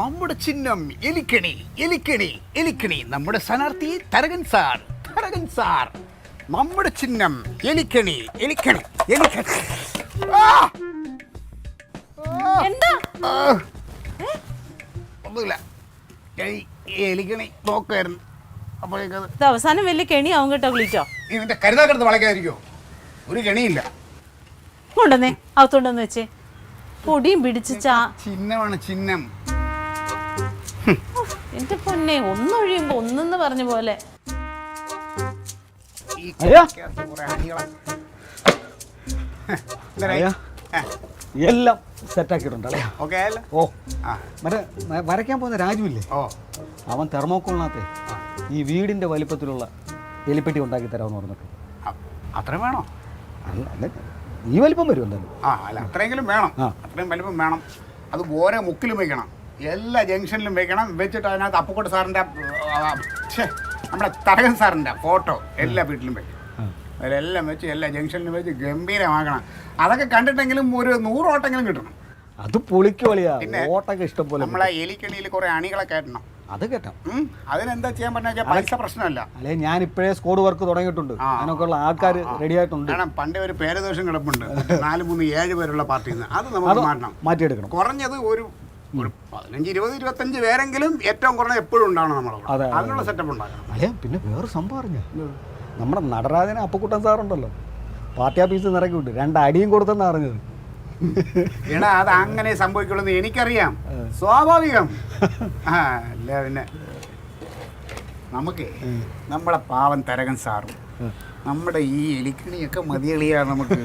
നമ്മുടെ ചിഹ്നം എലിക്കണി എലിക്കണി എലിക്കണി. നമ്മുടെ സ്ഥാനാർത്ഥി തരകൻ സാർ. നമ്മുടെ ചിഹ്നം എലിക്കണി എലിക്കണി എലിക്കണി. ഒന്നുമില്ല, എലിക്കണി നോക്കായിരുന്നു. അപ്പോഴേക്കത് അവസാനം വലിയ കെണിയാവും കേട്ടോ. വിളിച്ചോ ഇതിന്റെ കരുതാക്കടുത്ത് വളയ്ക്കാതിരിക്കോ? ഒരു കെണിയില്ല. കൊണ്ടുവന്നേ, അകത്തോണ്ടെന്ന് വെച്ചേ. പൊടിയും പിടിച്ച് ചിഹ്നമാണ് ചിഹ്നം. എന്റെ പൊന്നെ, ഒന്നൊഴിയുമ്പോ ഒന്നെന്ന് പറഞ്ഞ പോലെ. എല്ലാം സെറ്റാക്കിയിട്ടുണ്ട്. ഓ, ആ മറ്റേ വരയ്ക്കാൻ പോകുന്ന രാജുവില്ലേ, അവൻ തെർമോക്കോളിനകത്ത് ഈ വീടിന്റെ വലിപ്പത്തിലുള്ള എലിപ്പെട്ടി ഉണ്ടാക്കി തരാമെന്ന് പറഞ്ഞിട്ട്. അത്ര വേണോ? അല്ല, ഈ വലിപ്പം വരും എന്തായാലും. അല്ല, അത്രയെങ്കിലും വേണം. അത്രയും വലിപ്പം വേണം. അത് ഓരോ മുക്കിലും വെക്കണം, എല്ലാ ജംഗ്ഷനിലും വെക്കണം. വെച്ചിട്ട് അതിനകത്ത് അപ്പുക്കോട്ട് സാറിൻ്റെ നമ്മുടെ തരകൻ സാറിൻ്റെ ഫോട്ടോ എല്ലാ വീട്ടിലും വെക്കണം. അതിലെല്ലാം വെച്ച് എല്ലാ ജംഗ്ഷനിലും വെച്ച് ഗംഭീരമാക്കണം. അതൊക്കെ കണ്ടിട്ടെങ്കിലും ഒരു 100 ഓട്ടെങ്കിലും കിട്ടണം. അത് പൊളിക്കോളിയാ. ഓട്ടൊക്കെ ഇഷ്ടം പോലെ. നമ്മളെ എലിക്കണിയിൽ കുറെ അണികളെ കയറ്റണം. അത് കേട്ടോ. അതിനെന്താ ചെയ്യാൻ പറ്റുന്ന പൈസ പ്രശ്നമല്ല. അല്ലെ, ഞാൻ ഇപ്പോഴേ സ്കോഡ് വർക്ക് തുടങ്ങിയിട്ടുണ്ട്. അതിനൊക്കെ ഉള്ള ആൾക്കാർ റെഡി ആയിട്ടുണ്ട്. കാരണം പണ്ടേ ഒരു പേരദോഷം കിടപ്പുണ്ട്, 4, 3, 7 പേരുള്ള പാർട്ടിയിൽ നിന്ന്. അത് നമുക്ക് മാറ്റിയെടുക്കണം. കുറഞ്ഞത് ഒരു 15, 20, 25 പേരെങ്കിലും ഏറ്റവും കുറഞ്ഞ എപ്പോഴും ഉണ്ടാവണം. നമ്മൾ അതിനുള്ള സെറ്റപ്പ് ഉണ്ടാക്കണം. അല്ലേ, പിന്നെ വേറെ സംഭവം അറിഞ്ഞ നമ്മുടെ നടരാജനെ അപ്പക്കുട്ടൻ സാറുണ്ടല്ലോ, പാർട്ടി ഓഫീസിൽ നിറക്കി വിട്ടു 2 അടിയും കൊടുത്തെന്നാ അറിഞ്ഞത്. എടാ, അത് അങ്ങനെ സംഭവിക്കുള്ളൂ എനിക്കറിയാം, സ്വാഭാവികം. അല്ല പിന്നെ നമുക്ക് നമ്മളെ പാവൻ തരകൻ സാറും നമ്മുടെ ഈ എലിക്കിണിയൊക്കെ മതിയളിയാണ് നമുക്ക്.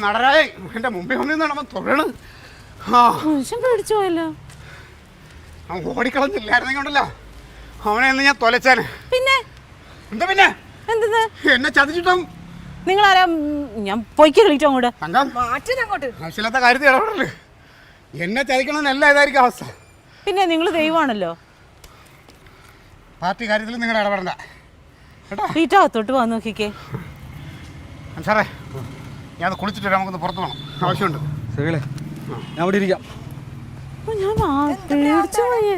നടരാജൻ എന്റെ മുമ്പിൽ വന്നിരുന്നാണ് അവൻ തൊഴണ്. പേടിച്ചോയല്ലോ. അവൻ ഓടിക്കളഞ്ഞില്ലായിരുന്നെങ്കിലോ അവനെ എന്ന് ഞാൻ തൊലച്ചാന്. പിന്നെ എന്താ പിന്നെ എന്തത് എന്നെ ചതിച്ചിട്ടും നിങ്ങളാരാ? ഞാൻ പൊയ്ക്ക് കളിച്ചോ അങ്ങോട്ട്. ആവശ്യമില്ലാത്ത കാര്യത്തിൽ ഇടപെടല്ലേ. എന്നെ ചതിക്കണമെന്നല്ല ഇതായിരിക്കും അവസ്ഥ. പിന്നെ നിങ്ങൾ ദൈവമാണല്ലോ. പാർട്ടി കാര്യത്തിൽ നിങ്ങൾ ഇടപെടണ്ട കേട്ടോ. വീട്ടകത്തോട്ട് പോകാൻ നോക്കിക്കേ സാറേ. ഞാൻ കുളിച്ചിട്ട് നമുക്കൊന്ന് പുറത്ത് പോകണം, ആവശ്യമുണ്ട്. ശരിയല്ലേ, ഞാൻ ഇവിടെ ഇരിക്കാം. ഞാൻ പേടിച്ചു പോയി.